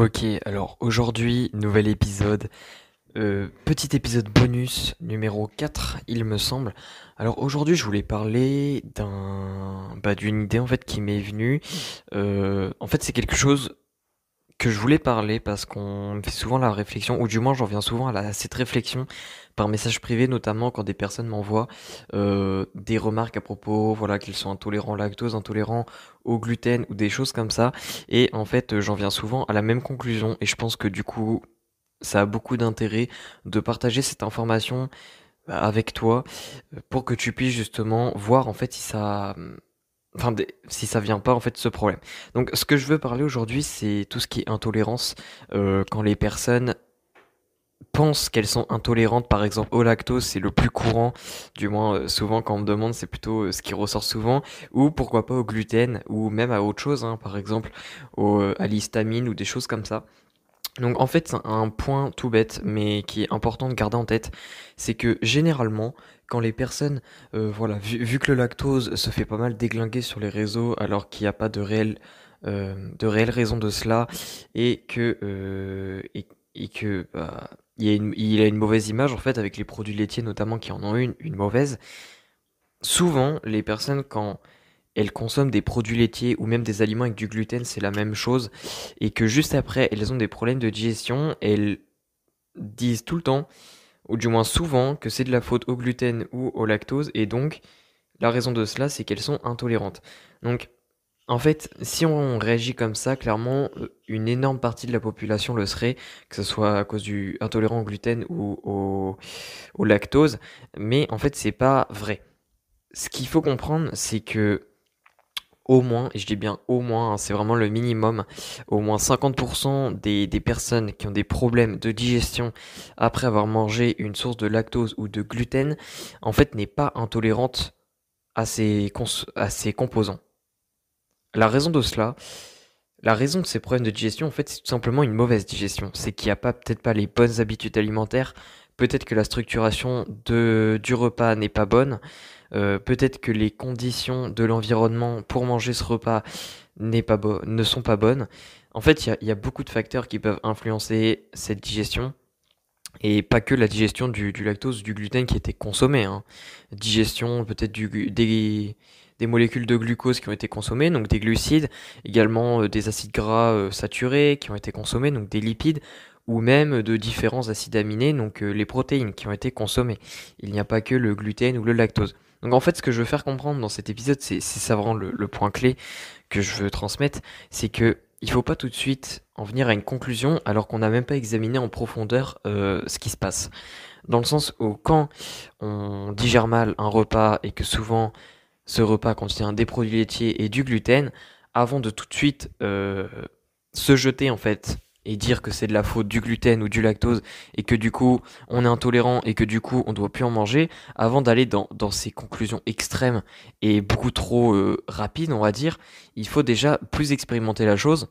Ok, alors aujourd'hui, nouvel épisode, petit épisode bonus numéro 4, il me semble. Alors aujourd'hui, je voulais parler d'une idée en fait qui m'est venue. En fait, c'est quelque chose que je voulais parler parce qu'on me fait souvent la réflexion, ou du moins j'en viens souvent à cette réflexion par message privé, notamment quand des personnes m'envoient des remarques à propos, voilà, qu'ils sont intolérants au lactose, intolérants au gluten ou des choses comme ça. Et en fait, j'en viens souvent à la même conclusion, et je pense que du coup, ça a beaucoup d'intérêt de partager cette information avec toi pour que tu puisses justement voir en fait si ça si ça vient pas en fait de ce problème. Donc ce que je veux parler aujourd'hui, c'est tout ce qui est intolérance. Quand les personnes pensent qu'elles sont intolérantes, par exemple au lactose, c'est le plus courant, du moins souvent quand on me demande, c'est plutôt ce qui ressort souvent, ou pourquoi pas au gluten, ou même à autre chose, hein, par exemple à l'histamine ou des choses comme ça. Donc en fait, c'est un point tout bête, mais qui est important de garder en tête, c'est que généralement, quand les personnes, voilà, vu que le lactose se fait pas mal déglinguer sur les réseaux, alors qu'il n'y a pas de réelle raison de cela, et que, bah, il a une mauvaise image en fait avec les produits laitiers notamment qui en ont une mauvaise. Souvent, les personnes quand elles consomment des produits laitiers ou même des aliments avec du gluten, c'est la même chose, et que juste après, elles ont des problèmes de digestion, elles disent tout le temps, ou du moins souvent, que c'est de la faute au gluten ou au lactose, et donc la raison de cela, c'est qu'elles sont intolérantes. Donc, en fait, si on réagit comme ça, clairement, une énorme partie de la population le serait, que ce soit à cause du intolérant au gluten ou au lactose, mais en fait, c'est pas vrai. Ce qu'il faut comprendre, c'est que au moins, et je dis bien au moins, hein, c'est vraiment le minimum, au moins 50% des personnes qui ont des problèmes de digestion après avoir mangé une source de lactose ou de gluten, en fait, n'est pas intolérante à ces composants. La raison de cela, la raison de ces problèmes de digestion, en fait, c'est tout simplement une mauvaise digestion. C'est qu'il n'y a pas peut-être pas les bonnes habitudes alimentaires, peut-être que la structuration du repas n'est pas bonne, peut-être que les conditions de l'environnement pour manger ce repas ne sont pas bonnes. En fait, il y a beaucoup de facteurs qui peuvent influencer cette digestion. Et pas que la digestion du lactose, du gluten qui était consommé, hein. Digestion peut-être des molécules de glucose qui ont été consommées, donc des glucides, également des acides gras saturés qui ont été consommés, donc des lipides, ou même de différents acides aminés, donc les protéines qui ont été consommées. Il n'y a pas que le gluten ou le lactose. Donc en fait, ce que je veux faire comprendre dans cet épisode, c'est ça vraiment le point clé que je veux transmettre, c'est que il faut pas tout de suite en venir à une conclusion alors qu'on n'a même pas examiné en profondeur ce qui se passe. Dans le sens où quand on digère mal un repas et que souvent ce repas contient des produits laitiers et du gluten, avant de tout de suite se jeter en fait et dire que c'est de la faute du gluten ou du lactose et que du coup on est intolérant et que du coup on doit plus en manger, avant d'aller dans ces conclusions extrêmes et beaucoup trop rapides on va dire, il faut déjà plus expérimenter la chose.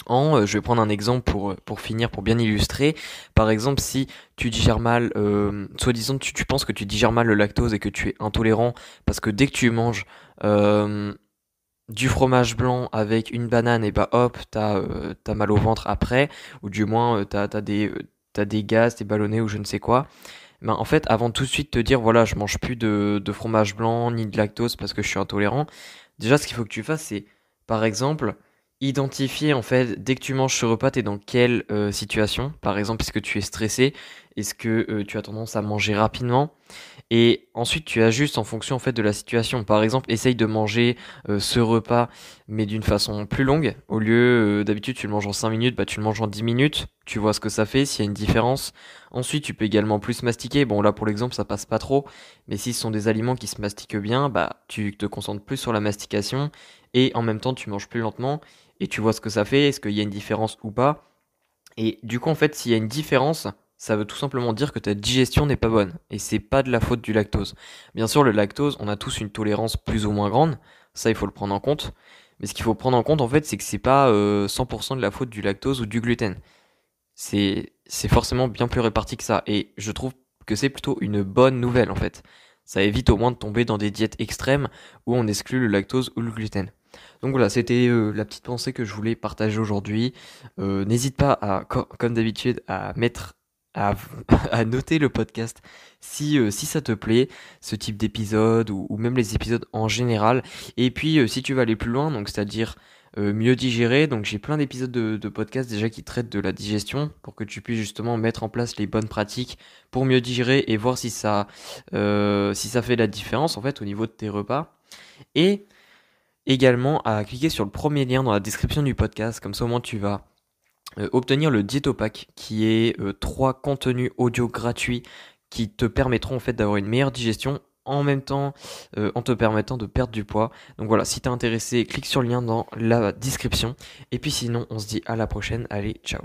Je vais prendre un exemple pour finir, pour bien illustrer. Par exemple, si tu digères mal, soi-disant tu penses que tu digères mal le lactose et que tu es intolérant parce que dès que tu manges euh, du fromage blanc avec une banane, et bah hop, t'as mal au ventre après, ou du moins t'as des gaz, t'es ballonné ou je ne sais quoi. Ben, en fait, avant de tout de suite te dire, voilà, je mange plus de fromage blanc ni de lactose parce que je suis intolérant, déjà ce qu'il faut que tu fasses, c'est, par exemple, identifier en fait, dès que tu manges ce repas, t'es dans quelle situation. Par exemple, est-ce que tu es stressé? Est-ce que tu as tendance à manger rapidement? Et ensuite, tu ajustes en fonction en fait de la situation. Par exemple, essaye de manger ce repas, mais d'une façon plus longue. Au lieu d'habitude, tu le manges en 5 minutes, bah tu le manges en 10 minutes. Tu vois ce que ça fait, s'il y a une différence. Ensuite, tu peux également plus mastiquer. Bon, là pour l'exemple, ça passe pas trop. Mais si ce sont des aliments qui se mastiquent bien, bah tu te concentres plus sur la mastication et en même temps, tu manges plus lentement et tu vois ce que ça fait. Est-ce qu'il y a une différence ou pas? Et du coup, en fait, s'il y a une différence, ça veut tout simplement dire que ta digestion n'est pas bonne. Et c'est pas de la faute du lactose. Bien sûr, le lactose, on a tous une tolérance plus ou moins grande. Ça, il faut le prendre en compte. Mais ce qu'il faut prendre en compte, en fait, c'est que c'est pas 100% de la faute du lactose ou du gluten. C'est forcément bien plus réparti que ça. Et je trouve que c'est plutôt une bonne nouvelle, en fait. Ça évite au moins de tomber dans des diètes extrêmes où on exclut le lactose ou le gluten. Donc voilà, c'était la petite pensée que je voulais partager aujourd'hui. N'hésite pas à, comme d'habitude, à mettre, à, à noter le podcast si ça te plaît, ce type d'épisode ou même les épisodes en général. Et puis si tu veux aller plus loin, donc c'est-à-dire mieux digérer, donc j'ai plein d'épisodes de podcast déjà qui traitent de la digestion pour que tu puisses justement mettre en place les bonnes pratiques pour mieux digérer et voir si ça fait la différence en fait au niveau de tes repas. Et également à cliquer sur le premier lien dans la description du podcast, comme ça au moins tu vas obtenir le Diétopack qui est 3 contenus audio gratuits qui te permettront en fait d'avoir une meilleure digestion en même temps en te permettant de perdre du poids. Donc voilà, si t'es intéressé, clique sur le lien dans la description. Et puis sinon, on se dit à la prochaine. Allez, ciao.